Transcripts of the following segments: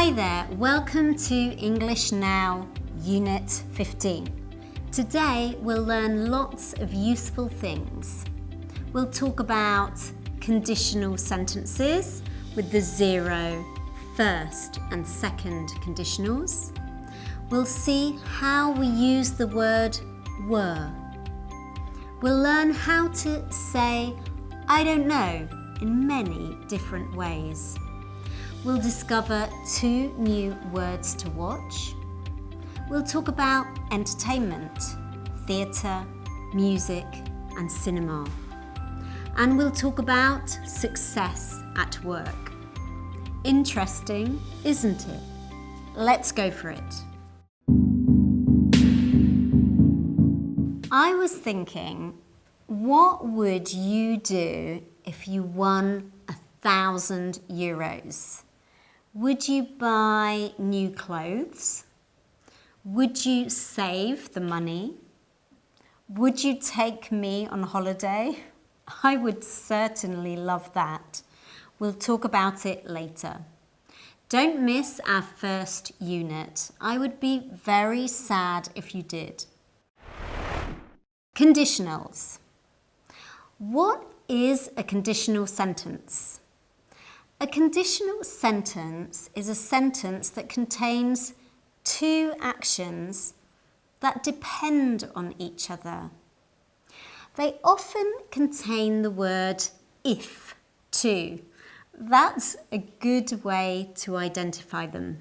Hi there, welcome to English Now, Unit 15. Today we'll learn lots of useful things. We'll talk about conditional sentences with the zero, first and second conditionals. We'll see how we use the word were. We'll learn how to say I don't know in many different ways. We'll discover 2 new words to watch. We'll talk about entertainment, theatre, music and cinema. And we'll talk about success at work. Interesting, isn't it? Let's go for it. I was thinking, what would you do if you won €1,000? Would you buy new clothes? Would you save the money? Would you take me on holiday? I would certainly love that. We'll talk about it later. Don't miss our first unit. I would be very sad if you did. Conditionals. What is a conditional sentence? A conditional sentence is a sentence that contains 2 actions that depend on each other. They often contain the word if too. That's a good way to identify them.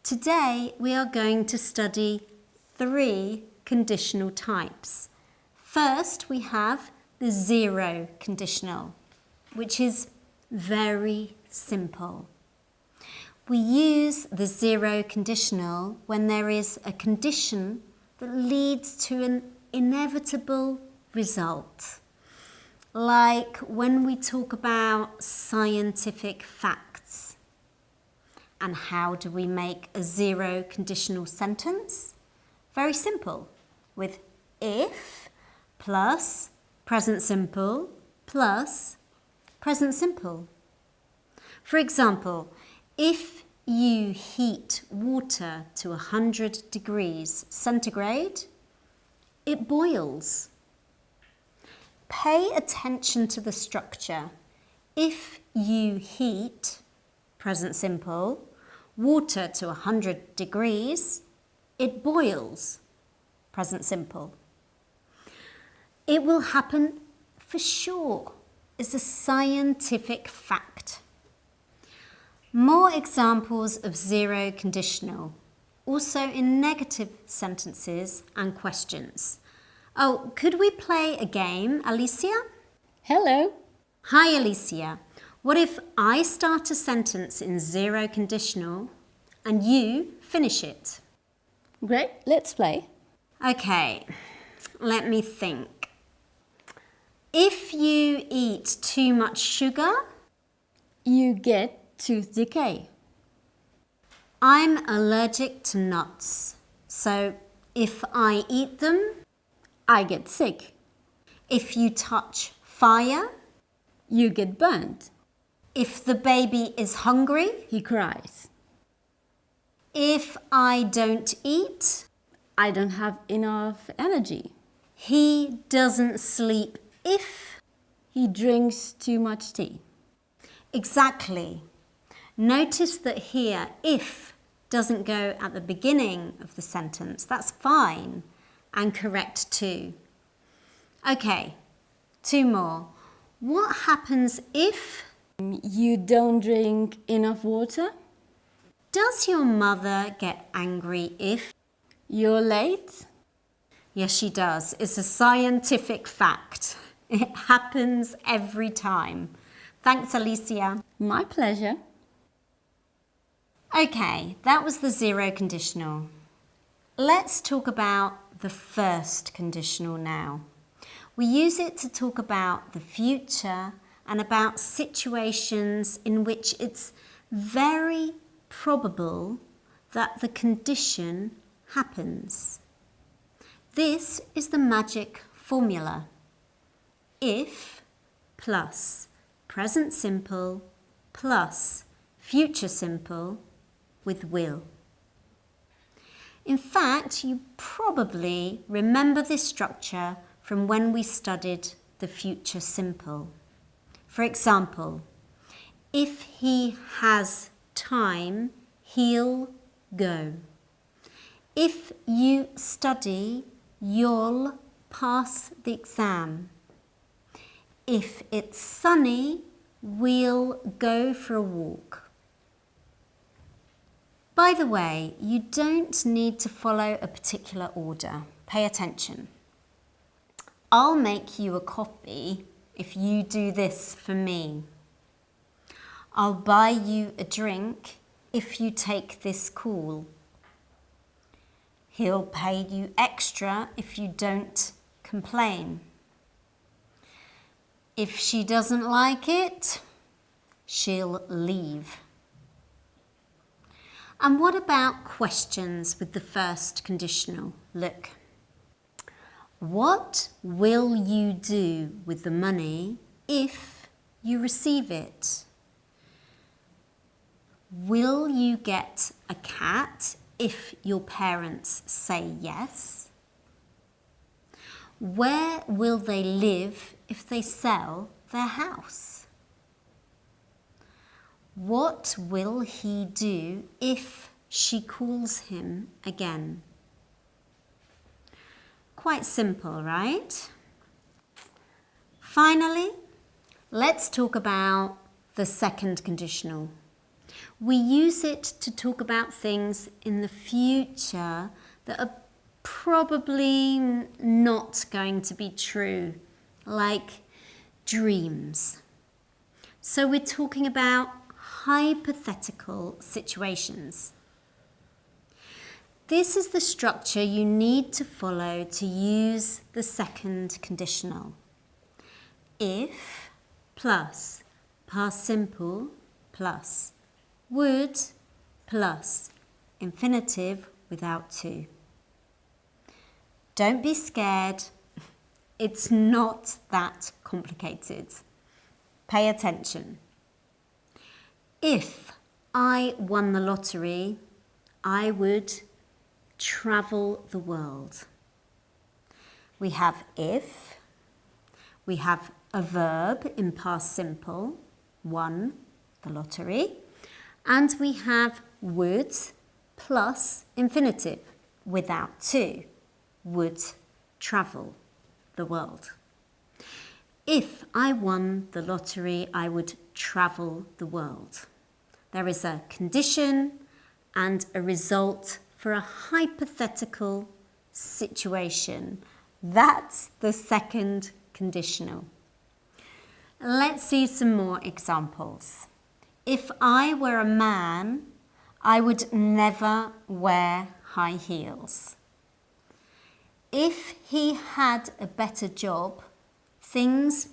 Today we are going to study 3 conditional types. First we have the zero conditional, which is very simple. We use the zero conditional when there is a condition that leads to an inevitable result. Like when we talk about scientific facts. And how do we make a zero conditional sentence? Very simple, with if plus present simple plus present simple. For example, if you heat water to 100 degrees centigrade, it boils. Pay attention to the structure. If you heat, present simple, water to 100 degrees, it boils, present simple. It will happen for sure. Is a scientific fact. More examples of zero conditional, also in negative sentences and questions. Oh, could we play a game, Alicia? Hello. Hi, Alicia. What if I start a sentence in zero conditional and you finish it? Great, let's play. Okay, let me think. If you eat too much sugar, You get tooth decay. I'm allergic to nuts. So if I eat them, I get sick. if you touch fire, You get burnt. if the baby is hungry, He cries. if I don't eat, I don't have enough energy. he doesn't sleep if. He drinks too much tea. Exactly. Notice that here, if doesn't go at the beginning of the sentence. That's fine and correct too. Okay, 2 more. What happens if? You don't drink enough water. Does your mother get angry if? You're late. Yes, she does. It's a scientific fact. It happens every time. Thanks, Alicia. My pleasure. Okay, that was the zero conditional. Let's talk about the first conditional now. We use it to talk about the future and about situations in which it's very probable that the condition happens. This is the magic formula. If plus present simple plus future simple with will. In fact, you probably remember this structure from when we studied the future simple. For example, if he has time, he'll go. If you study, you'll pass the exam. If it's sunny, we'll go for a walk. By the way, you don't need to follow a particular order. Pay attention. I'll make you a coffee if you do this for me. I'll buy you a drink if you take this call. He'll pay you extra if you don't complain. If she doesn't like it, she'll leave. And what about questions with the first conditional? Look. What will you do with the money if you receive it? Will you get a cat if your parents say yes? Where will they live if they sell their house? What will he do if she calls him again? Quite simple, right? Finally, let's talk about the second conditional. We use it to talk about things in the future that are probably not going to be true, like dreams. So we're talking about hypothetical situations. This is the structure you need to follow to use the second conditional. If plus past simple plus would plus infinitive without to. Don't be scared. It's not that complicated. Pay attention. If I won the lottery, I would travel the world. We have if, we have a verb in past simple, won the lottery, and we have would plus infinitive without to, would travel the world. If I won the lottery, I would travel the world. There is a condition and a result for a hypothetical situation. That's the second conditional. Let's see some more examples. If I were a man, I would never wear high heels. If he had a better job, things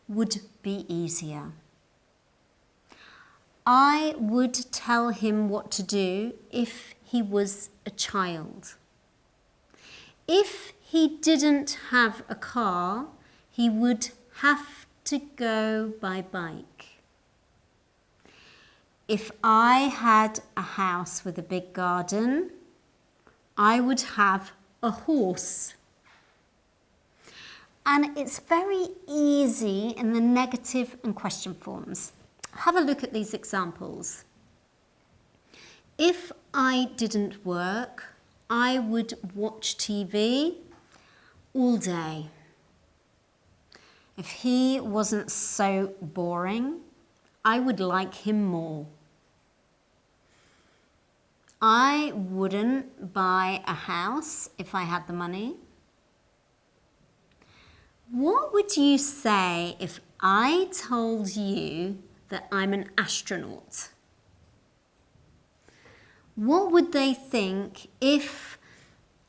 would be easier. I would tell him what to do if he was a child. If he didn't have a car, he would have to go by bike. If I had a house with a big garden, I would have a horse. And it's very easy in the negative and question forms. Have a look at these examples. If I didn't work, I would watch TV all day. If he wasn't so boring, I would like him more. I wouldn't buy a house if I had the money. What would you say if I told you that I'm an astronaut? What would they think if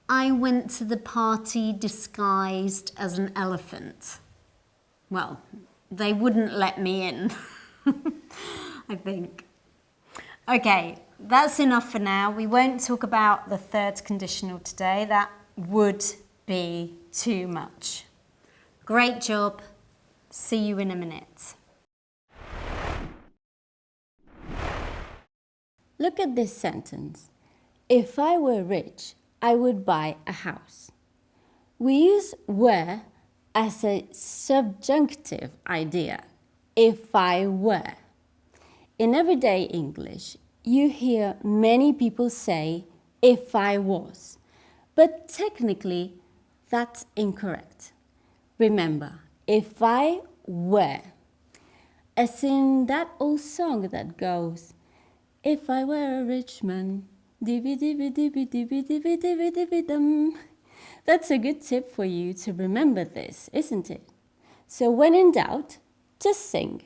I went to the party disguised as an elephant? Well, they wouldn't let me in, I think. Okay, that's enough for now. We won't talk about the third conditional today. That would be too much. Great job. See you in a minute. Look at this sentence. If I were rich, I would buy a house. We use were as a subjunctive idea. If I were. In everyday English, you hear many people say, if I was. But technically, that's incorrect. Remember, if I were. As in that old song that goes, if I were a rich man, dibby-dibby-dibby-dibby-dibby-dibby-dibby-dum. That's a good tip for you to remember this, isn't it? So when in doubt, just sing.